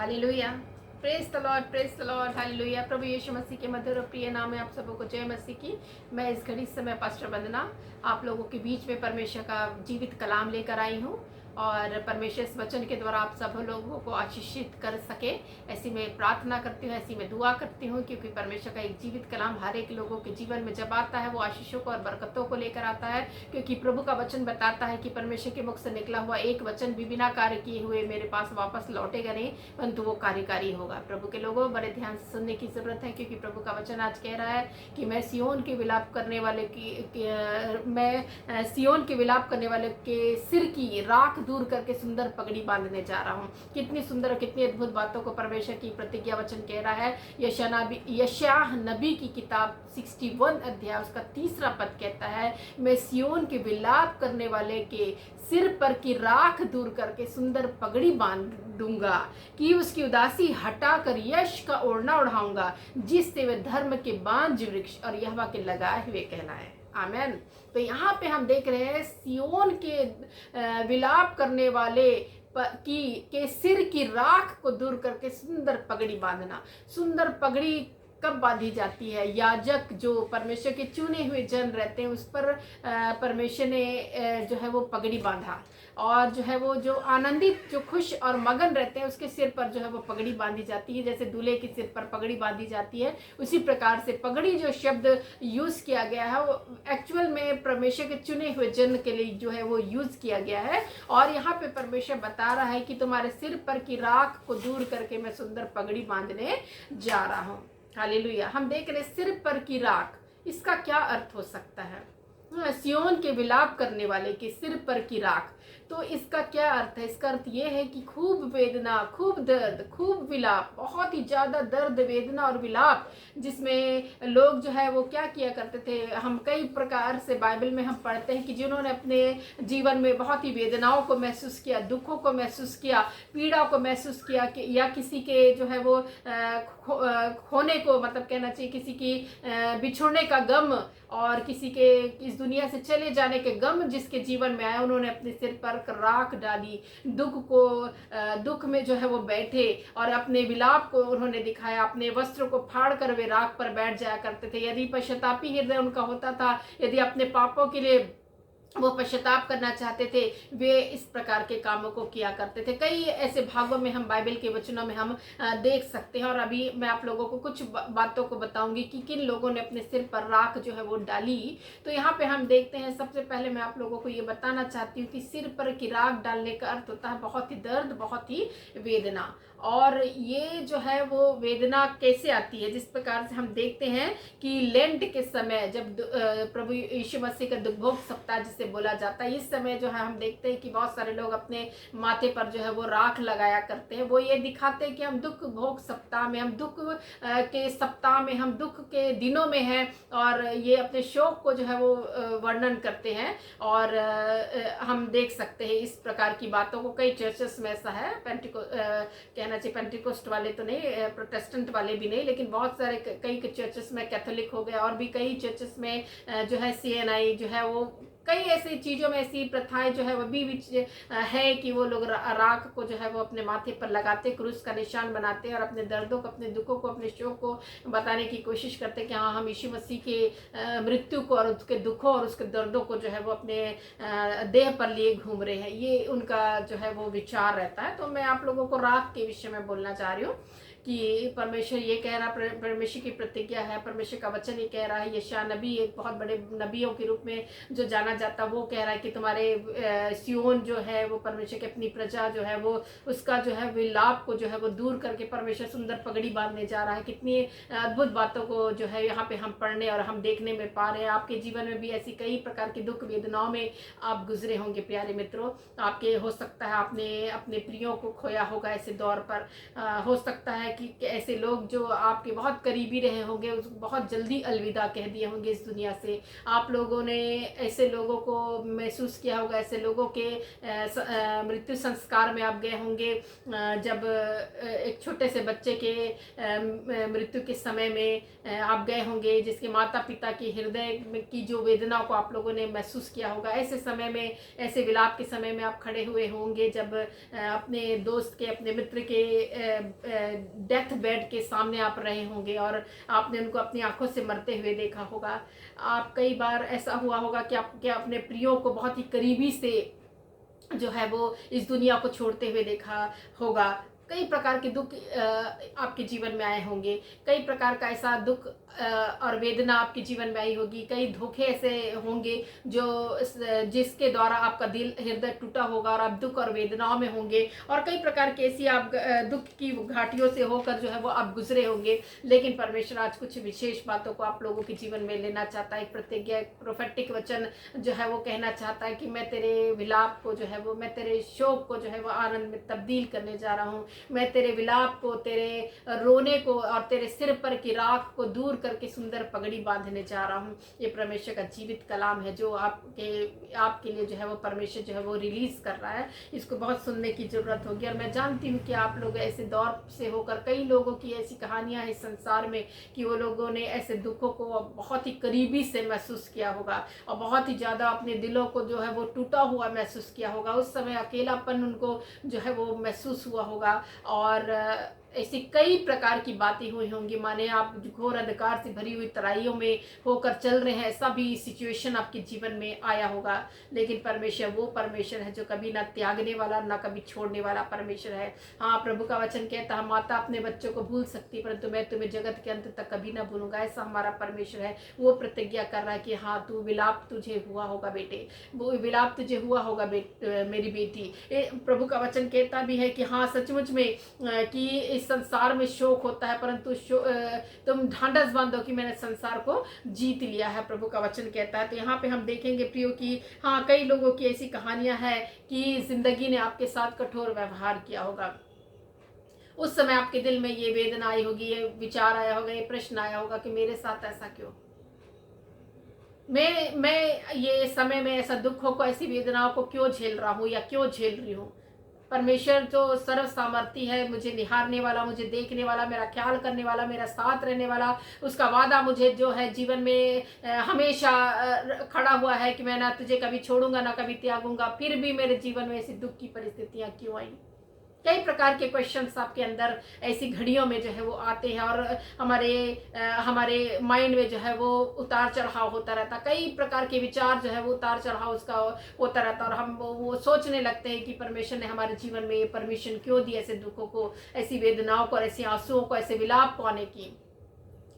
Hallelujah. Praise the Lord, hallelujah. प्रभु यीशु मसीह के मधुर और प्रिय नाम में आप सबों को जय मसीह की। मैं इस घड़ी समय पास्टर वंदना आप लोगों के बीच में परमेश्वर का जीवित कलाम लेकर आई हूँ और परमेश्वर इस वचन के द्वारा आप सब लोगों को आशीषित कर सके, ऐसी मैं प्रार्थना करती हूँ, ऐसी मैं दुआ करती हूँ, क्योंकि परमेश्वर का एक जीवित कलाम हर एक लोगों के जीवन में जब आता है वो आशीषों को और बरकतों को लेकर आता है। क्योंकि प्रभु का वचन बताता है कि परमेश्वर के मुख से निकला हुआ एक वचन भी बिना कार्य किए हुए मेरे पास वापस लौटेगा नहीं, परंतु वो कार्यकारी होगा। प्रभु के लोगों, बड़े ध्यान से सुनने की जरूरत है, क्योंकि प्रभु का वचन आज कह रहा है कि मैं सियोन के विलाप करने वाले के सिर की राख दूर करके सुंदर पगड़ी बांधने जा रहा हूँ। कितनी सुंदर और कितनी अद्भुत बातों को परमेश्वर की प्रतिज्ञा वचन कह रहा है। यशायाह नबी की किताब 61 अध्याय उसका 3 पद कहता है, मैं सियोन के विलाप करने वाले के सिर पर की राख दूर करके सुंदर पगड़ी बांध दूंगा, कि उसकी उदासी हटाकर यश का ओढ़ना उड़ाऊंगा, जिससे वे धर्म के बांझ वृक्ष और यहोवा के लगाए हुए कहलाए। आमेन। तो यहाँ पे हम देख रहे हैं सियोन के विलाप करने वाले के सिर की राख को दूर करके सुंदर पगड़ी बांधना। सुंदर पगड़ी कब बांधी जाती है? याजक जो परमेश्वर के चुने हुए जन रहते हैं उस पर परमेश्वर ने जो है वो पगड़ी बांधा, और जो है वो जो आनंदित, जो खुश और मगन रहते हैं उसके सिर पर जो है वो पगड़ी बांधी जाती है। जैसे दूल्हे के सिर पर पगड़ी बांधी जाती है, उसी प्रकार से पगड़ी जो शब्द यूज किया गया है वो एक्चुअल में परमेश्वर के चुने हुए जन के लिए जो है वो यूज किया गया है। और यहाँ पे परमेश्वर बता रहा है कि तुम्हारे सिर पर की राख को दूर करके मैं सुंदर पगड़ी बांधने जा रहा हूँ। हालेलुया। हम देख रहे सिर पर की राख, इसका क्या अर्थ हो सकता है? सियोन के विलाप करने वाले के सिर पर की राख, तो इसका क्या अर्थ है? इसका अर्थ ये है कि खूब वेदना, खूब दर्द, खूब विलाप, बहुत ही ज्यादा दर्द, वेदना और विलाप, जिसमें लोग जो है वो क्या किया करते थे। हम कई प्रकार से बाइबल में हम पढ़ते हैं कि जिन्होंने अपने जीवन में बहुत ही वेदनाओं को महसूस किया, दुखों को महसूस किया, पीड़ा को महसूस किया, कि या किसी के जो है वो खोने को, मतलब कहना चाहिए किसी की बिछोड़ने का गम और किसी के इस दुनिया से चले जाने के गम जिसके जीवन में आया, उन्होंने अपने सिर पर राख डाली, दुख में जो है वो बैठे और अपने विलाप को उन्होंने दिखाया। अपने वस्त्र को फाड़ कर वे राख पर बैठ जाया करते थे। यदि पश्चातापी हृदय उनका होता था, यदि अपने पापों के लिए वो पश्चाताप करना चाहते थे, वे इस प्रकार के कामों को किया करते थे। कई ऐसे भागों में हम बाइबल के वचनों में हम देख सकते हैं। और अभी मैं आप लोगों को कुछ बातों को बताऊंगी कि किन लोगों ने अपने सिर पर राख जो है वो डाली। तो यहाँ पे हम देखते हैं, सबसे पहले मैं आप लोगों को ये बताना चाहती हूँ कि सिर पर की राख डालने का अर्थ होता है बहुत ही दर्द, बहुत ही वेदना। और ये जो है वो वेदना कैसे आती है? जिस प्रकार से हम देखते हैं कि लेंट के समय, जब प्रभु यीशु मसीह का दुर्भोग सप्ताह जिसे बोला जाता है, इस समय जो है हम देखते हैं कि बहुत सारे लोग अपने माथे पर जो है वो राख लगाया करते हैं। वो ये दिखाते हैं कि हम दुख भोग सप्ताह में, हम दुख के सप्ताह में, हम दुख के दिनों में हैं, और ये अपने शोक को जो है वो वर्णन करते हैं। और हम देख सकते हैं इस प्रकार की बातों को कई चर्चेस में ऐसा है। कहना चाहिए पेंटिकोस्ट वाले तो नहीं, प्रोटेस्टेंट वाले भी नहीं, लेकिन बहुत सारे कई चर्चेस में, कैथोलिक हो गया और भी कई चर्चेस में जो है CNI जो है वो कई ऐसी चीज़ों में ऐसी प्रथाएं जो है वो भी है कि वो लोग राख को जो है वो अपने माथे पर लगाते, क्रूस का निशान बनाते हैं और अपने दर्दों को, अपने दुखों को, अपने शोक को बताने की कोशिश करते हैं कि हाँ, हम यीशु मसीह के मृत्यु को और उसके दुखों और उसके दर्दों को जो है वो अपने देह पर लिए घूम रहे हैं। ये उनका जो है वो विचार रहता है। तो मैं आप लोगों को राख के विषय में बोलना चाह रही हूँ कि परमेश्वर ये कह रहा, परमेश्वर की प्रतिज्ञा है, परमेश्वर का वचन ये कह रहा है। यशायाह नबी एक बहुत बड़े नबियों के रूप में जो जाना जाता, वो कह रहा है कि तुम्हारे सियोन जो है वो परमेश्वर की अपनी प्रजा जो है वो उसका जो है विलाप को जो है वो दूर करके परमेश्वर सुंदर पगड़ी बांधने जा रहा है। कितनी अद्भुत बातों को जो है यहाँ पे हम पढ़ने और हम देखने में पा रहे हैं। आपके जीवन में भी ऐसी कई प्रकार की दुख वेदनाओं में आप गुजरे होंगे प्यारे मित्रों। आपके हो सकता है आपने अपने प्रियों को खोया होगा ऐसे दौर पर। हो सकता है कि ऐसे लोग जो आपके बहुत करीबी रहे होंगे, बहुत जल्दी अलविदा कह दिए होंगे इस दुनिया से। आप लोगों ने, ऐसे लोग लोगों को महसूस किया होगा, ऐसे लोगों के मृत्यु संस्कार में आप गए होंगे, जब एक छोटे से बच्चे के मृत्यु के समय में आप गए होंगे, जिसके माता पिता की हृदय की जो वेदना को आप लोगों ने महसूस किया होगा। ऐसे समय में, ऐसे विलाप के समय में आप खड़े हुए होंगे, जब अपने दोस्त के, अपने मित्र के डेथ बेड के सामने आप रहे होंगे और आपने उनको अपनी आंखों से मरते हुए देखा होगा। आप कई बार ऐसा हुआ होगा कि आपके अपने प्रियो को बहुत ही करीबी से जो है वो इस दुनिया को छोड़ते हुए देखा होगा। कई प्रकार के दुख आपके जीवन में आए होंगे, कई प्रकार का ऐसा दुख और वेदना आपके जीवन में आई होगी, कई धोखे ऐसे होंगे जो जिसके द्वारा आपका दिल, हृदय टूटा होगा और आप दुख और वेदनाओं में होंगे, और कई प्रकार की ऐसी आप दुख की घाटियों से होकर जो है वो आप गुजरे होंगे। लेकिन परमेश्वर आज कुछ विशेष बातों को आप लोगों के जीवन में लेना चाहता है। एक प्रतिज्ञा, एक प्रोफेटिक वचन जो है वो कहना चाहता है कि मैं तेरे विलाप को जो है वो, मैं तेरे शोक को जो है वो आनंद में तब्दील करने जा रहा हूँ। मैं तेरे विलाप को, तेरे रोने को और तेरे सिर पर की राख को दूर करके सुंदर पगड़ी बांधने जा रहा हूँ। ये परमेश्वर का जीवित कलाम है जो आपके लिए जो है वो परमेश्वर जो है वो रिलीज कर रहा है। इसको बहुत सुनने की जरूरत होगी। और मैं जानती हूँ कि आप लोग ऐसे दौर से होकर, कई लोगों की ऐसी कहानियां हैं इस संसार में कि वो लोगों ने ऐसे दुखों को बहुत ही करीबी से महसूस किया होगा और बहुत ही ज़्यादा अपने दिलों को जो है वो टूटा हुआ महसूस किया होगा। उस समय अकेलापन उनको जो है वो महसूस हुआ होगा और ऐसी कई प्रकार की बातें हुई होंगी। माने आप घोर अंधकार से भरी हुई तराइयों में होकर चल रहे हैं, ऐसा भी सिचुएशन आपके जीवन में आया होगा। लेकिन परमेश्वर वो परमेश्वर है जो कभी ना त्यागने वाला, ना कभी छोड़ने वाला परमेश्वर है। हाँ, प्रभु का वचन कहता है, माता अपने बच्चों को भूल सकती परंतु मैं तुम्हें जगत के अंत तक कभी ना भूलूंगा। ऐसा हमारा परमेश्वर है। वो प्रतिज्ञा कर रहा है कि हाँ, तू विलाप तुझे हुआ होगा बेटे, वो विलाप तुझे हुआ होगा मेरी बेटी। प्रभु का वचन कहता भी है कि हाँ, सचमुच में कि इस संसार में शोक होता है परंतु तुम ढांढस बांधो कि मैंने संसार को जीत लिया है, प्रभु का वचन कहता है। तो यहाँ पे हम देखेंगे प्रियो कि हाँ, कई लोगों की ऐसी कहानियां हैं कि जिंदगी ने आपके साथ कठोर व्यवहार किया होगा। उस समय आपके दिल में ये वेदना आई होगी, ये विचार आया होगा, ये प्रश्न आया होगा कि मेरे साथ ऐसा क्यों, मैं ये समय में ऐसा दुखों को, ऐसी वेदनाओं को क्यों झेल रहा हूँ या क्यों झेल रही हूँ। परमेश्वर जो सर्व सामर्थी है, मुझे निहारने वाला, मुझे देखने वाला, मेरा ख्याल करने वाला, मेरा साथ रहने वाला, उसका वादा मुझे जो है जीवन में हमेशा खड़ा हुआ है कि मैं ना तुझे कभी छोड़ूंगा ना कभी त्यागूंगा। फिर भी मेरे जीवन में ऐसी दुख की परिस्थितियां क्यों आई। कई प्रकार के क्वेश्चंस आपके अंदर ऐसी घड़ियों में जो है वो आते हैं और हमारे माइंड में जो है वो उतार चढ़ाव होता रहता। कई प्रकार के विचार जो है वो उतार चढ़ाव उसका होता रहता और हम वो सोचने लगते हैं कि परमेश्वर ने हमारे जीवन में ये परमिशन क्यों दी ऐसे दुखों को, ऐसी वेदनाओं को, ऐसी आंसुओं को, ऐसे विलाप को आने की।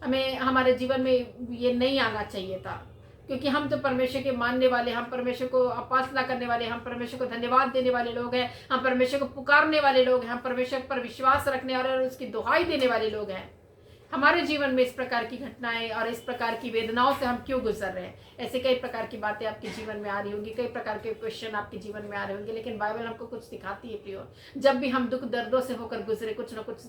हमें हमारे जीवन में ये नहीं आना चाहिए था, क्योंकि हम तो परमेश्वर के मानने वाले, हम परमेश्वर को उपासना करने वाले, हम परमेश्वर को धन्यवाद देने वाले लोग हैं, हम परमेश्वर को पुकारने वाले लोग हैं, हम परमेश्वर पर विश्वास रखने वाले और उसकी दुहाई देने वाले लोग हैं। हमारे जीवन में इस प्रकार की घटनाएं और इस प्रकार की वेदनाओं से हम क्यों गुजर रहे हैं। ऐसे कई प्रकार की बातें आपके जीवन में आ रही होंगी, कई प्रकार के क्वेश्चन आपके जीवन में आ रहे होंगे। लेकिन बाइबल हमको कुछ सिखाती है प्रियो। जब भी हम दुख दर्दों से होकर गुजरे, कुछ ना कुछ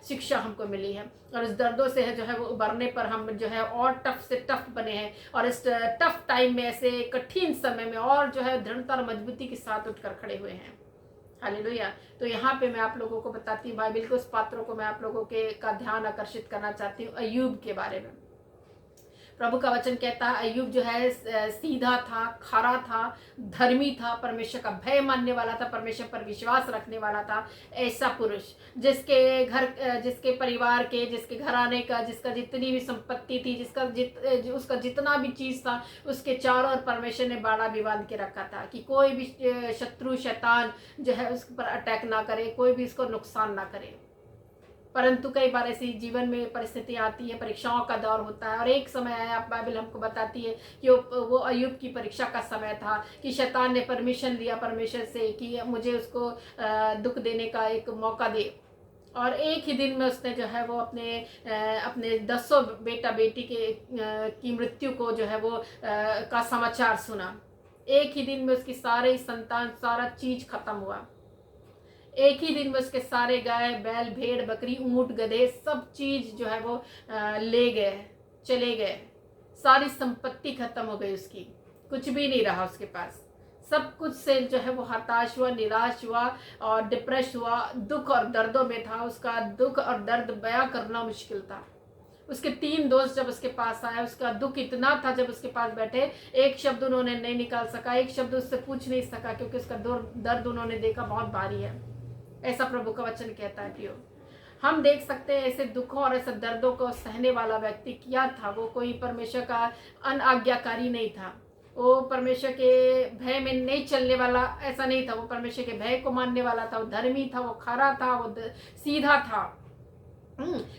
शिक्षा हमको मिली है और इस दर्दों से है जो है वो उबरने पर हम जो है और टफ से टफ बने हैं और इस टफ टाइम में, ऐसे कठिन समय में और जो है दृढ़ता और मजबूती के साथ उठकर खड़े हुए हैं। हालेलुया। तो यहाँ पे मैं आप लोगों को बताती हूँ, बाइबल के उस पात्रों को मैं आप लोगों के का ध्यान आकर्षित करना चाहती हूँ, अय्यूब के बारे में। प्रभु का वचन कहता है अय्यूब जो है सीधा था, खरा था, धर्मी था, परमेश्वर का भय मानने वाला था, परमेश्वर पर विश्वास रखने वाला था। ऐसा पुरुष जिसके घर, जिसके परिवार के, जिसके घराने का, जिसका जितनी भी संपत्ति थी, उसका जितना भी चीज था, उसके चारों ओर परमेश्वर ने बाड़ा भी बांध के रखा था कि कोई भी शत्रु शैतान जो है उस पर अटैक ना करे, कोई भी इसको नुकसान ना करे। परंतु कई बार ऐसी जीवन में परिस्थिति आती है, परीक्षाओं का दौर होता है और एक समय आया, बाइबल हमको बताती है कि वो अय्यूब की परीक्षा का समय था कि शैतान ने परमिशन लिया परमेश्वर से कि मुझे उसको दुख देने का एक मौका दे। और एक ही दिन में उसने जो है वो अपने 10 बेटा बेटी की मृत्यु को जो है वो का समाचार सुना। एक ही दिन में उसकी सारे संतान, सारा चीज खत्म हुआ। एक ही दिन में उसके सारे गाय बैल भेड़ बकरी ऊंट गधे सब चीज जो है वो ले गए, चले गए, सारी संपत्ति खत्म हो गई उसकी। कुछ भी नहीं रहा उसके पास। सब कुछ से जो है वो हताश हुआ, निराश हुआ और डिप्रेस हुआ, दुख और दर्दों में था। उसका दुख और दर्द बयां करना मुश्किल था। उसके 3 दोस्त जब उसके पास आए, उसका दुख इतना था, जब उसके पास बैठे एक शब्द उन्होंने नहीं निकाल सका, एक शब्द उससे पूछ नहीं सका, क्योंकि उसका दर्द उन्होंने देखा बहुत भारी है। ऐसा प्रभु का वचन कहता है प्रियो। हम देख सकते हैं ऐसे दुखों और ऐसे दर्दों को सहने वाला व्यक्ति क्या था। वो कोई परमेश्वर का अनाज्ञाकारी नहीं था, वो परमेश्वर के भय में नहीं चलने वाला ऐसा नहीं था। वो परमेश्वर के भय को मानने वाला था, वो धर्मी था, वो खरा था, वो सीधा था,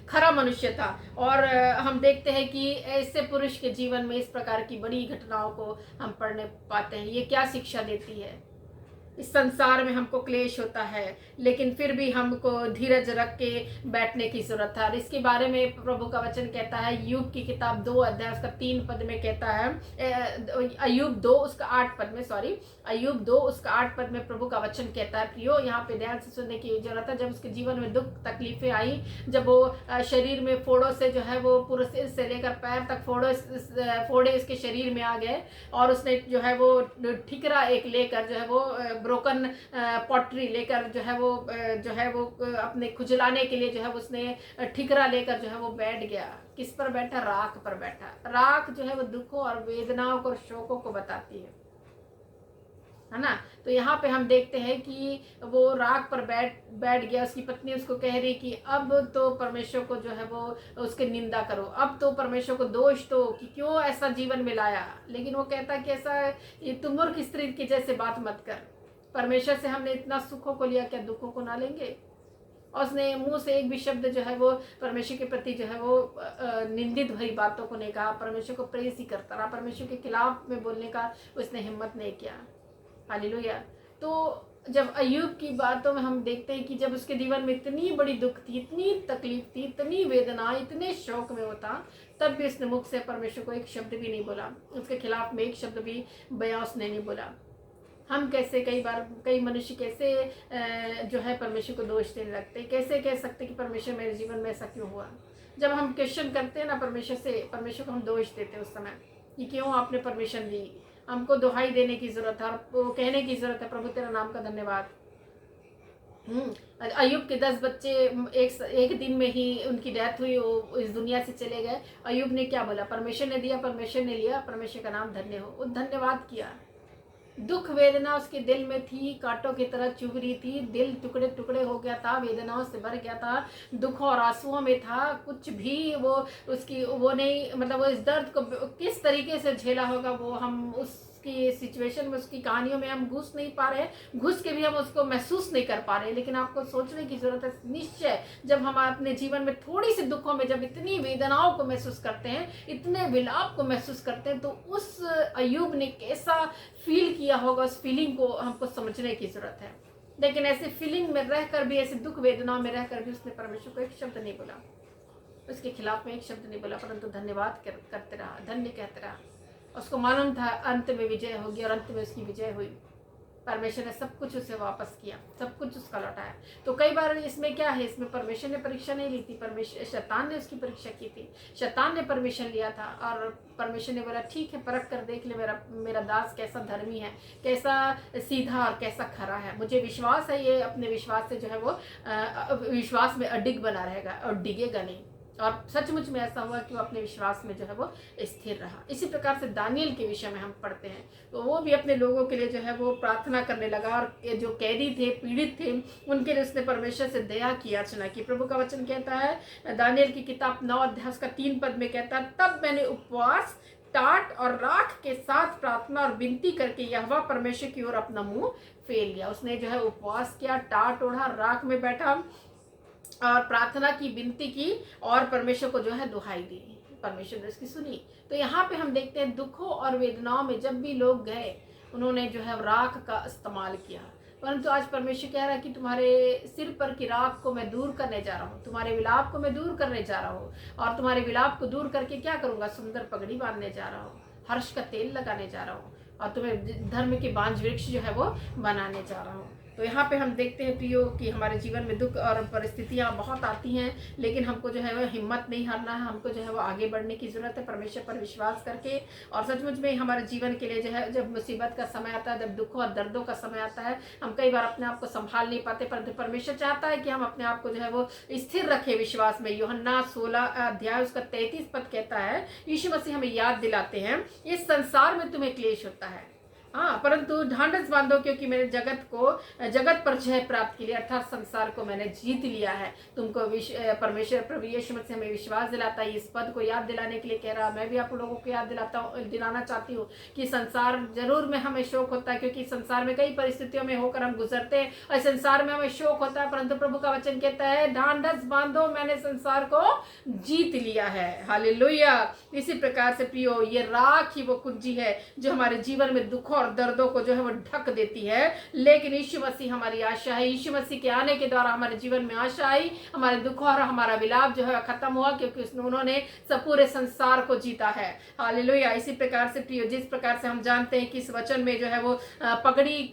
खरा मनुष्य था। और हम देखते हैं कि ऐसे पुरुष के जीवन में इस प्रकार की बड़ी घटनाओं को हम पढ़ने पाते हैं। ये क्या शिक्षा देती है? इस संसार में हमको क्लेश होता है, लेकिन फिर भी हमको धीरज रख के बैठने की जरूरत है। और इसके बारे में प्रभु का वचन कहता है, यूब की किताब 2 अध्याय उसका 3 पद में कहता है, अय्यूब 2 उसका 8 पद में, सॉरी, अय्यूब 2 उसका 8 पद में प्रभु का वचन कहता है। प्रियो, यहाँ पे ध्यान से सुनने की जरूरत है। जब उसके जीवन में दुख तकलीफें आई, जब वो शरीर में फोड़ों से जो है वो पूरे सिर से लेकर पैर तक फोड़े इसके शरीर में आ गए, और उसने जो है वो ठिकरा एक लेकर जो है वो ब्रोकन पॉटरी लेकर जो है वो अपने खुजलाने के लिए जो है उसने ठिकरा लेकर जो है वो बैठ गया। किस पर बैठा? राख पर बैठा। राख जो है वो दुखों और वेदनाओं को और शोकों को बताती है ना। तो यहाँ पे हम देखते हैं कि वो राख पर बैठ गया। उसकी पत्नी उसको कह रही कि अब तो परमेश्वर को जो है वो उसकी निंदा करो, अब तो परमेश्वर को दोष दो कि क्यों ऐसा जीवन में लाया। लेकिन वो कहता कि ऐसा तुम मूर्ख स्त्री की जैसे बात मत कर। परमेश्वर से हमने इतना सुखों को लिया, क्या दुखों को ना लेंगे? और उसने मुंह से एक भी शब्द जो है वो परमेश्वर के प्रति जो है वो निंदित भरी बातों को नहीं कहा। परमेश्वर को प्रेस ही करता रहा, परमेश्वर के खिलाफ में बोलने का उसने हिम्मत नहीं किया। हालेलुया। तो जब अय्यूब की बातों में हम देखते हैं कि जब उसके जीवन में इतनी बड़ी दुख थी, इतनी तकलीफ थी, इतनी वेदना, इतने शौक में होता, तब भी उसने मुख से परमेश्वर को एक शब्द भी नहीं बोला, उसके खिलाफ में एक शब्द भी बयां उसने नहीं बोला। हम कैसे कई मनुष्य कैसे जो है परमेश्वर को दोष देने लगते, कैसे कह सकते कि परमेश्वर मेरे जीवन में ऐसा क्यों हुआ। जब हम क्वेश्चन करते हैं ना परमेश्वर को हम दोष देते हैं उस समय कि क्यों आपने परमिशन दी। हमको दुहाई देने की जरूरत है और कहने की जरूरत है, प्रभु तेरा नाम का धन्यवाद। अय्यूब के 10 बच्चे एक दिन में ही उनकी डेथ हुई, वो इस दुनिया से चले गए। अय्यूब ने क्या बोला? परमेश्वर ने दिया, परमेश्वर ने लिया, परमेश्वर का नाम धन्य हो। वो धन्यवाद किया। दुख वेदना उसके दिल में थी, कांटों की तरह चुभ रही थी, दिल टुकड़े टुकड़े हो गया था, वेदनाओं से भर गया था, दुख और आंसुओं में था। कुछ भी वो उसकी वो नहीं, मतलब वो इस दर्द को किस तरीके से झेला होगा वो हम उसकी सिचुएशन में, उसकी कहानियों में हम घुस नहीं पा रहे, घुस के भी हम उसको महसूस नहीं कर पा रहे। लेकिन आपको सोचने की जरूरत है। निश्चय जब हम अपने जीवन में थोड़ी सी दुखों में, जब इतनी वेदनाओं को महसूस करते हैं, इतने विलाप को महसूस करते हैं, तो उस अय्यूब ने कैसा फील किया होगा, उस फीलिंग को हमको समझने की जरूरत है। लेकिन ऐसे फीलिंग में रहकर भी, ऐसे दुख वेदनाओं में रहकर भी उसने परमेश्वर को एक शब्द नहीं बोला, उसके खिलाफ में एक शब्द नहीं बोला, परंतु धन्यवाद करते रहा, धन्य कहते रहा। उसको मालूम था अंत में विजय होगी, और अंत में उसकी विजय हुई। परमेश्वर ने सब कुछ उसे वापस किया, सब कुछ उसका लौटाया। तो कई बार इसमें क्या है, इसमें परमेश्वर ने परीक्षा नहीं ली थी, परमेश्वर शैतान ने उसकी परीक्षा की थी। शैतान ने परमिशन लिया था और परमेश्वर ने बोला ठीक है, परख कर देख ले मेरा दास कैसा धर्मी है, कैसा सीधा और कैसा खरा है। मुझे विश्वास है ये अपने विश्वास से जो है वो विश्वास में अडिग बना रहेगा और डिगेगा नहीं। और सचमुच में ऐसा हुआ कि वो अपने विश्वास में जो है वो स्थिर रहा। इसी प्रकार से दानियल के विषय में हम पढ़ते हैं, तो वो भी अपने लोगों के लिए जो है वो प्रार्थना करने लगा, और जो कैदी थे, पीड़ित थे, उनके लिए उसने परमेश्वर से दया की, याचना की। प्रभु का वचन कहता है दानियल की किताब 9 अध्याय उसका 3 पद में कहता है, तब मैंने उपवास, टाट और राख के साथ प्रार्थना और विनती करके यहोवा परमेश्वर की ओर अपना मुंह फेर लिया। उसने जो है उपवास किया, टाट ओढ़ा, राख में बैठा और प्रार्थना की, विनती की, और परमेश्वर को जो है दुहाई दी। परमेश्वर ने उसकी सुनी। तो यहाँ पे हम देखते हैं दुखों और वेदनाओं में जब भी लोग गए, उन्होंने जो है राख का इस्तेमाल किया। परंतु आज परमेश्वर कह रहा है कि तुम्हारे सिर पर की राख को मैं दूर करने जा रहा हूँ, तुम्हारे विलाप को मैं दूर करने जा रहा हूँ, और तुम्हारे विलाप को दूर करके क्या करूँगा? सुंदर पगड़ी बांधने जा रहा हूँ, हर्ष का तेल लगाने जा रहा हूँ, और तुम्हें धर्म के बांझ वृक्ष जो है वो बनाने जा रहा हूँ। तो यहाँ पे हम देखते हैं प्रियो कि हमारे जीवन में दुख और परिस्थितियाँ बहुत आती हैं, लेकिन हमको जो है वो हिम्मत नहीं हारना है, हमको जो है वो आगे बढ़ने की ज़रूरत है परमेश्वर पर विश्वास करके। और सचमुच में हमारे जीवन के लिए जो है जब मुसीबत का समय आता है, जब दुखों और दर्दों का समय आता है, हम कई बार अपने आप को संभाल नहीं पाते, परंतु परमेश्वर चाहता है कि हम अपने आप को जो है वो स्थिर रखें विश्वास में। यूहन्ना 16 अध्याय उसका 33 पद कहता है, यीशु मसीह हमें याद दिलाते हैं, इस संसार में तुम्हें क्लेश होता है, हाँ, परंतु ढांढस बांधो क्योंकि मैंने जगत पर जय प्राप्त के लिए अर्थात संसार को मैंने जीत लिया है। तुमको परमेश्वर प्रभु यीशु मसीह हमें विश्वास दिलाता है, इस पद को याद दिलाने के लिए कह रहा। मैं भी आप लोगों को याद दिलाना चाहती हूँ कि संसार जरूर में हमें शोक होता है, क्योंकि संसार में कई परिस्थितियों में होकर हम गुजरते हैं और संसार में हमें शोक होता है, परंतु प्रभु का वचन कहता है ढांढस बांधो, मैंने संसार को जीत लिया है। हालेलुया। इसी प्रकार से प्रियो, ये राख ही वो कुंजी है जो हमारे जीवन में दुखों और दर्दों को जो है वो ढक देती है, लेकिन यीशु मसीह हमारी आशा है। यीशु मसीह के आने के द्वारा हमारे जीवन में आशा आई, हमारे दुखों और हमारा विलाप जो है खत्म हुआ, क्योंकि उन्होंने सब पूरे संसार को जीता है। हालेलुया। इसी प्रकार से प्रियो, जिस प्रकार से हम जानते हैं कि इस वचन में जो है वो पगड़ी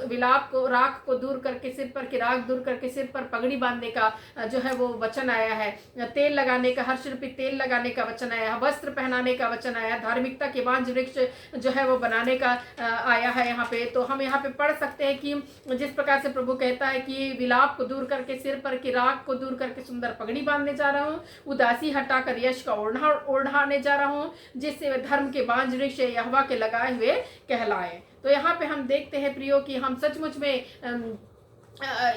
विलाप को, राख को दूर करके सिर पर की राख दूर करके सिर पर पगड़ी बांधने का जो है वो वचन आया है, तेल लगाने का, हर्ष रूपी तेल लगाने का वचन आया है, वस्त्र पहनाने का वचन आया, धार्मिकता के बांझ वृक्ष जो है वो बनाने का आया है यहाँ पे। तो हम यहाँ पे पढ़ सकते हैं कि जिस प्रकार से प्रभु कहता है कि विलाप को दूर करके सिर पर की राख को दूर करके सुंदर पगड़ी बांधने जा रहा हूँ, उदासी हटाकर यश का ओढ़ाने जा रहा हूँ, जिससे वे धर्म के बांझ वृक्ष यहोवा के लगाए हुए कहलाए। तो यहाँ पे हम देखते हैं प्रियो कि हम सचमुच में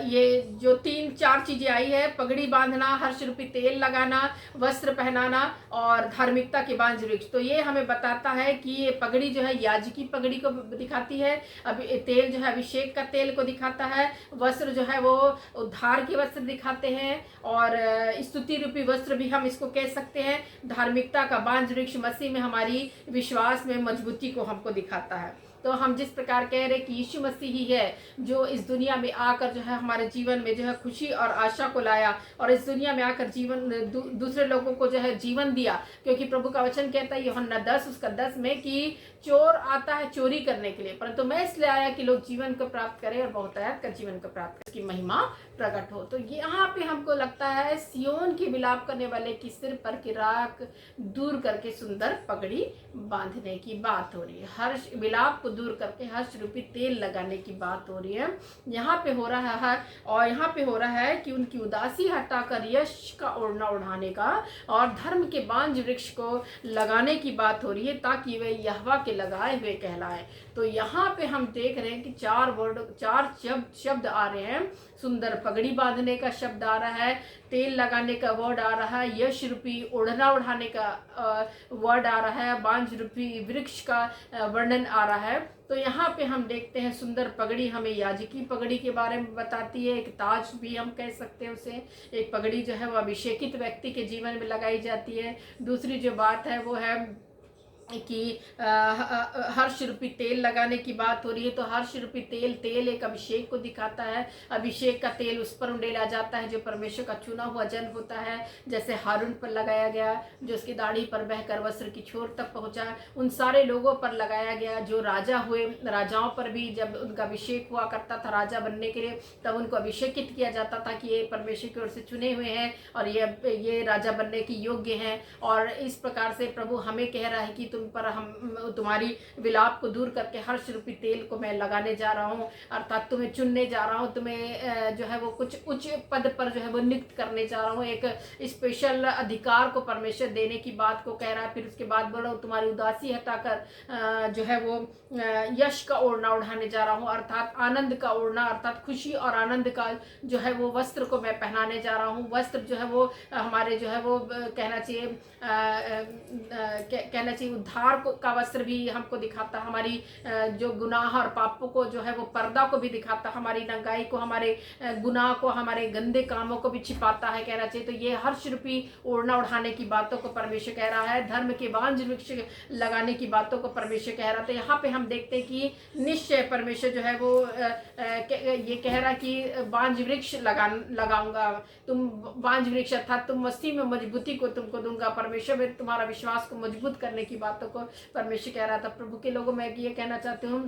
ये जो 3-4 चीजें आई है, पगड़ी बांधना, हर्ष रूपी तेल लगाना, वस्त्र पहनाना और धार्मिकता के बांझ वृक्ष, तो ये हमें बताता है कि ये पगड़ी जो है याजकी पगड़ी को दिखाती है, अभी तेल जो है अभिषेक का तेल को दिखाता है, वस्त्र जो है वो उद्धार के वस्त्र दिखाते हैं, और स्तुति रूपी वस्त्र भी हम इसको कह सकते हैं। धार्मिकता का बांझ वृक्ष मसीह में हमारी विश्वास में मजबूती को हमको दिखाता है। तो हम जिस प्रकार कह रहे कि यीशु मसीह ही है जो इस दुनिया में आकर जो है हमारे जीवन में जो है खुशी और आशा को लाया, और इस दुनिया में आकर जीवन दूसरे लोगों को जो है जीवन दिया, क्योंकि प्रभु का वचन कहता है यूहन्ना 10 उसका 10 में कि चोर आता है चोरी करने के लिए, परंतु मैं इसलिए आया कि लोग जीवन को प्राप्त करें और बहुतायत का जीवन को प्राप्त करें, इसकी महिमा प्रकट हो। तो यहाँ पे हमको लगता है सियोन की विलाप करने वाले की सिर पर की राख दूर करके सुंदर पगड़ी बांधने की बात हो रही है, हर्ष विलाप को दूर करके हर्ष रूपी तेल लगाने की बात हो रही है यहाँ पे हो रहा है। और यहाँ पे हो रहा है कि उनकी उदासी हटाकर यश का ओढ़ना उड़ाने का और धर्म के बांझ वृक्ष को लगाने की बात हो रही है, ताकि वे यहोवा के लगाए हुए कहलाए। तो यहाँ पे हम देख रहे हैं कि 4 शब्द आ रहे हैं। सुंदर पगड़ी बांधने का शब्द आ रहा है, तेल लगाने का वर्ड आ रहा है, यश रूपी ओढ़ना उड़ाने का वर्ड आ रहा है, बांझ रूपी वृक्ष का वर्णन आ रहा है। तो यहाँ पे हम देखते हैं सुंदर पगड़ी हमें याजकी पगड़ी के बारे में बताती है, एक ताज भी हम कह सकते हैं उसे। एक पगड़ी जो है वो अभिषेकित व्यक्ति के जीवन में लगाई जाती है। दूसरी जो बात है वो है कि हर्ष रूपी तेल लगाने की बात हो रही है। तो हर्ष रूपी तेल एक अभिषेक को दिखाता है, अभिषेक का तेल उस पर उंडेला जाता है जो परमेश्वर का चुना हुआ जन होता है, जैसे हारून पर लगाया गया जो उसकी दाढ़ी पर बहकर वस्त्र की छोर तक पहुंचा, उन सारे लोगों पर लगाया गया जो राजा हुए। राजाओं पर भी जब उनका अभिषेक हुआ करता था राजा बनने के लिए, तब उनको अभिषेकित किया जाता था कि ये परमेश्वर की ओर से चुने हुए हैं और ये राजा बनने की योग्य हैं। और इस प्रकार से प्रभु हमें कह रहा है कि तुम पर हम तुम्हारी विलाप को दूर करके हर्ष रूपी तेल को मैं लगाने जा रहा हूँ, अर्थात तुम्हें चुनने जा रहा हूँ, तुम्हें जो है वो कुछ उच्च पद पर जो है वो नियुक्त करने जा रहा हूँ, एक स्पेशल अधिकार को परमेश्वर देने की बात को कह रहा है। फिर उसके बाद बोल रहा हूँ तुम्हारी उदासी हटाकर जो है वो यश का ओढ़ना उड़ाने जा रहा हूँ, अर्थात आनंद का ओढ़ना, अर्थात खुशी और आनंद का जो है वो वस्त्र को मैं पहनाने जा रहा हूँ। वस्त्र जो है वो हमारे जो है वो कहना चाहिए उद्धार का वस्त्र भी हमको दिखाता, हमारी जो गुनाह और पापों को जो है वो पर्दा को भी दिखाता, हमारी नंगाई को, हमारे गुनाह को, हमारे गंदे कामों को भी छिपाता है कहना चाहिए। तो ये हर्ष रूपी ओढ़ना उड़ाने की बातों को परमेश्वर कह रहा है, धर्म के बांझ वृक्ष लगाने की बातों को परमेश्वर कह रहा था। यहाँ पे हम देखते हैं कि निश्चय परमेश्वर जो है वो ये कह रहा कि बांझ वृक्ष लगाऊंगा, तुम बांझ वृक्ष अर्थात तुम मसीह में मजबूती को तुमको दूंगा, परमेश्वर में तुम्हारा विश्वास को मजबूत करने की बातों को परमेश्वर कह रहा था। प्रभु के लोगों में ये कहना चाहती हूँ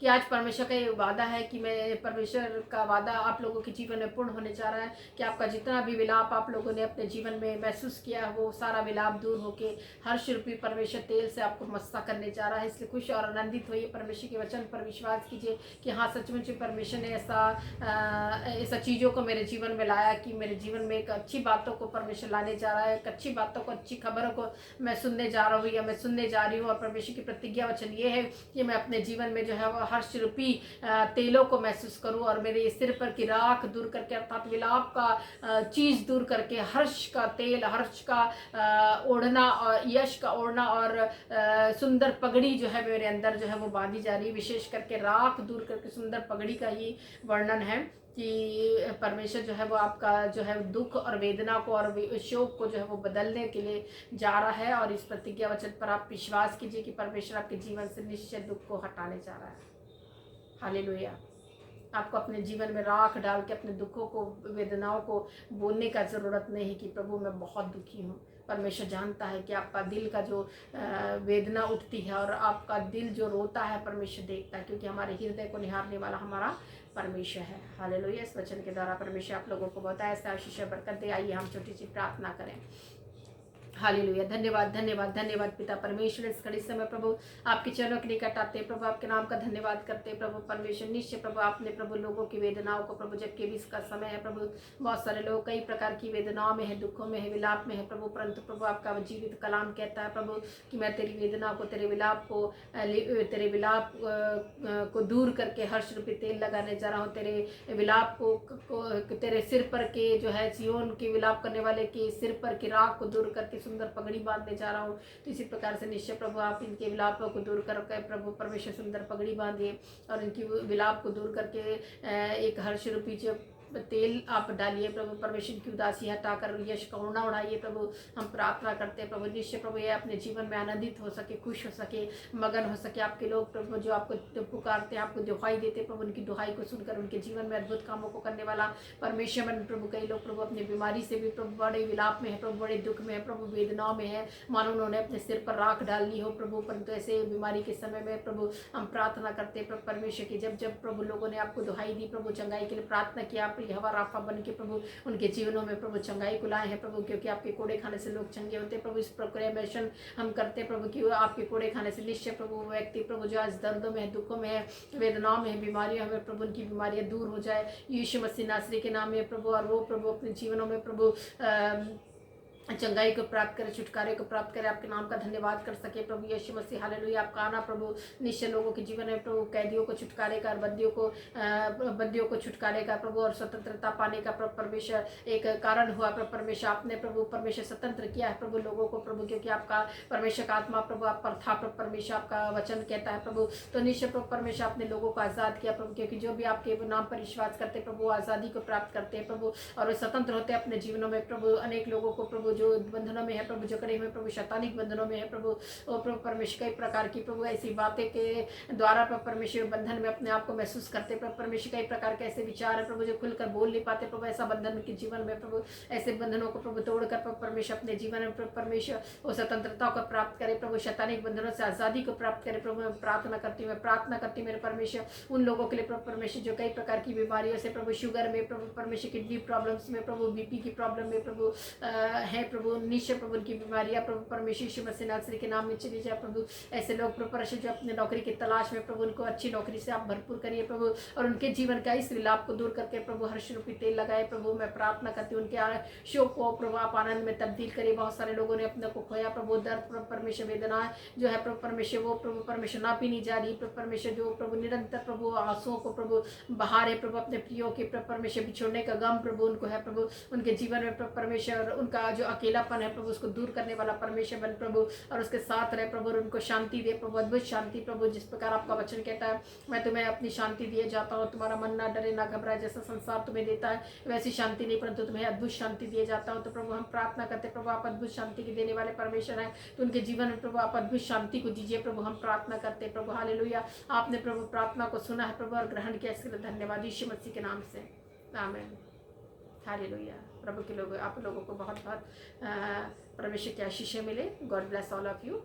कि आज परमेश्वर का ये वादा है कि मैं परमेश्वर का वादा आप लोगों के जीवन में पूर्ण होने जा रहा है कि आपका जितना भी विलाप आप लोगों ने अपने जीवन में महसूस किया वो सारा विलाप दूर होके हर्ष रूपी परमेश्वर तेल से आपको मस्ता करने जा रहा है। इसलिए खुश और आनंदित होइए, परमेश्वर के वचन पर विश्वास कीजिए कि हाँ सचमुच परमेश्वर ने ऐसा चीज़ों को मेरे जीवन में लाया कि मेरे जीवन में एक अच्छी बातों को परमेश्वर लाने जा रहा है, एक अच्छी बातों को, अच्छी खबरों को मैं सुनने जा रहा हूँ या मैं सुनने जा रही हूँ। और परमेश्वर की प्रतिज्ञा वचन ये है कि मैं अपने जीवन में जो है वो हर्ष रूपी तेलों को महसूस करूँ और मेरे सिर पर की राख दूर करके अर्थात विलाप का चीज़ दूर करके हर्ष का तेल, हर्ष का ओढ़ना और यश का ओढ़ना और सुंदर पगड़ी जो है मेरे अंदर जो है वो बांधी जा रही है। विशेष करके राख दूर करके सुंदर पगड़ी का ही वर्णन है कि परमेश्वर जो है वो आपका जो है दुख और वेदना को और शोक को जो है वो बदलने के लिए जा रहा है। और इस प्रतिज्ञा वचन पर आप विश्वास कीजिए कि परमेश्वर आपके जीवन से निश्चय दुख को हटाने जा रहा है। हालेलुया। आपको अपने जीवन में राख डाल के अपने दुखों को, वेदनाओं को बोलने का ज़रूरत नहीं है कि प्रभु मैं बहुत दुखी हूँ। परमेश्वर जानता है कि आपका दिल का जो वेदना उठती है और आपका दिल जो रोता है परमेश्वर देखता है, क्योंकि हमारे हृदय को निहारने वाला हमारा परमेश्वर है। हालेलुया। इस वचन के द्वारा परमेश्वर आप लोगों को बताया ऐसा आशीष बरकत दे। आइए हम छोटी सी प्रार्थना करें। हालेलुया। धन्यवाद धन्यवाद धन्यवाद पिता परमेश्वर, इस घड़ी समय प्रभु आपके चरणों के निकट आते प्रभु, आपके नाम का धन्यवाद करते प्रभु परमेश्वर। निश्चय प्रभु आपने प्रभु लोगों की वेदनाओं को प्रभु, जबकि भी इसका समय है प्रभु, बहुत सारे लोग कई प्रकार की वेदनाओं में है, दुखों में है, विलाप में है प्रभु, परंतु प्रभु आपका जीवित कलाम कहता है प्रभु कि मैं तेरी वेदना को, तेरे विलाप को दूर करके हर्ष रूपी तेल लगाने जा रहा हूँ। तेरे विलाप को तेरे सिर पर के जो है सियोन के विलाप करने वाले के सिर पर की राख को दूर करके सुंदर पगड़ी बांधने जा रहा हूँ। तो इसी प्रकार से निश्चय प्रभु आप इनके विलापों को दूर करके प्रभु परमेश्वर सुंदर पगड़ी बांधिए और इनकी विलाप को दूर करके एक हर्ष रूपी जो तेल आप डालिए प्रभु परमेश्वर की उदासी हटाकर यश का ओढ़ना उड़ाइए प्रभु। हम प्रार्थना करते हैं प्रभु निश्चय प्रभु ये अपने जीवन में आनंदित हो सके, खुश हो सके, मगन हो सके। आपके लोग प्रभु जो आपको पुकारते हैं, आपको दुहाई देते प्रभु, उनकी दुहाई को सुनकर उनके जीवन में अद्भुत कामों को करने वाला परमेश्वर बन प्रभु। कई लोग प्रभु अपनी बीमारी से भी प्रभु बड़े विलाप में है प्रभु, बड़े दुख में है प्रभु, वेदनाओं में है, मानो उन्होंने अपने सिर पर राख डाल ली हो प्रभु। परंतु ऐसे बीमारी के समय में प्रभु हम प्रार्थना करते प्रभु परमेश्वर की, जब प्रभु लोगों ने आपको दुहाई दी प्रभु, चंगाई के लिए प्रार्थना किया, आप यहोवा राफा बन के प्रभु उनके जीवनों में प्रभु चंगाई को लाए हैं प्रभु, क्योंकि आपके कोड़े खाने से लोग चंगे होते प्रभु। इस प्रोक्लेमेशन हम करते प्रभु कि आपके कोड़े खाने से निश्चय प्रभु व्यक्ति प्रभु जो आज दर्दों में है, दुखों में है, वेदनाओं में है, बीमारियों में प्रभु उनकी बीमारियां दूर हो जाए यीशु मसीह नासरी के नाम में प्रभु। और वो प्रभु अपने जीवनों में प्रभु चंगाई को प्राप्त करे, छुटकारे को प्राप्त करे, आपके नाम का धन्यवाद कर सके प्रभु यीशु मसीह। हालेलुया। आपका आना प्रभु निश्चय लोगों के जीवन में प्रभु कैदियों को छुटकारे का, बंदियों को छुटकारे का प्रभु और स्वतंत्रता पाने का प्रभु परमेश्वर एक कारण हुआ प्रभु परमेश्वर। आपने प्रभु परमेश्वर स्वतंत्र किया है प्रभु लोगों को प्रभु, क्योंकि आपका परमेश्वर का आत्मा प्रभु आप पर था प्रभु परमेश्वर, आपका वचन कहता है प्रभु। तो निश्चय प्रभु परमेश्वर आपने लोगों को आज़ाद किया प्रभु, क्योंकि जो भी आपके नाम पर विश्वास करते प्रभु आज़ादी को प्राप्त करते हैं प्रभु और वे स्वतंत्र होते हैं अपने जीवनों में प्रभु। अनेक लोगों को प्रभु जो बंधनों में है प्रभु, जकड़े हुए प्रभु, शैतानिक बंधनों में है प्रभु, और प्रभु परमेश्वर कई प्रकार की प्रभु ऐसी बातें के द्वारा प्रभु परमेश्वर बंधन में अपने आप को महसूस करते प्रभु परमेश्वर। कई प्रकार के ऐसे विचार है प्रभु जो खुलकर बोल नहीं पाते प्रभु, ऐसा बंधन के जीवन में प्रभु, ऐसे बंधनों को प्रभु तोड़कर प्रभु परमेश्वर अपने जीवन में प्रभु परमेश्वर वो स्वतंत्रता को प्राप्त करे प्रभु, शैतानिक बंधनों से आज़ादी को प्राप्त करे प्रभु। मैं प्रार्थना करती हूँ मेरे परमेश्वर उन लोगों के लिए प्रभु परमेश्वर जो कई प्रकार की बीमारियों से प्रभु, शुगर में प्रभु परमेश्वर, किडनी प्रॉब्लम्स में प्रभु, बीपी की प्रॉब्लम में प्रभु है प्रभु, निश्चय प्रभु उनकी बीमारियां प्रभु परमेश्वर यीशु मसीह नासरी के नाम में चली जाए प्रभु। ऐसे लोग प्रभु परमेश्वर जो अपने नौकरी की तलाश में प्रभु, उनको अच्छी नौकरी से आप भरपूर करिए प्रभु और उनके जीवन का इस विलाप को दूर करके प्रभु हर्ष रूपी तेल लगाए प्रभु। मैं प्रार्थना करती हूँ उनके शोक को प्रभु आप आनंद में तब्दील करिए। बहुत सारे लोगों ने अपने को खोया प्रभु, दर्द प्रभु परमेश्वर, वेदना जो है प्रभु परमेश्वर वो प्रभु परमेश्वर ना पीनी जा रही प्रभु परमेश्वर, जो प्रभु निरंतर प्रभु आंसुओं को प्रभु बहा रहे प्रभु, अपने प्रियो के प्रभु परमेश्वर बिछोड़ने का गम प्रभु उनको है प्रभु, उनके जीवन में प्रभु परमेश्वर उनका जो अकेलापन है प्रभु उसको दूर करने वाला परमेश्वर बन प्रभु और उसके साथ रहे प्रभु, उनको शांति दे प्रभु, अद्भुत शांति प्रभु। जिस प्रकार आपका वचन कहता है मैं तुम्हें अपनी शांति दिए जाता हूँ, तुम्हारा मन ना डरे ना घबराए, जैसा संसार तुम्हें देता है वैसी शांति नहीं परंतु तुम्हें अद्भुत शांति दिए जाता हूँ। तो प्रभु हम प्रार्थना करते प्रभु आप अद्भुत शांति के देने वाले परमेश्वर हैं, तो उनके जीवन में प्रभु आप अद्भुत शांति को दीजिए प्रभु। हम प्रार्थना करते प्रभु हालेलुया। आपने प्रभु प्रार्थना को सुना है प्रभु और ग्रहण किया, इसके लिए धन्यवाद यीशु मसीह के नाम से, आमीन। हालेलुया। प्रभु के लोग आप लोगों को बहुत बहुत परमेश्वर की आशीषें मिले। God bless all of you.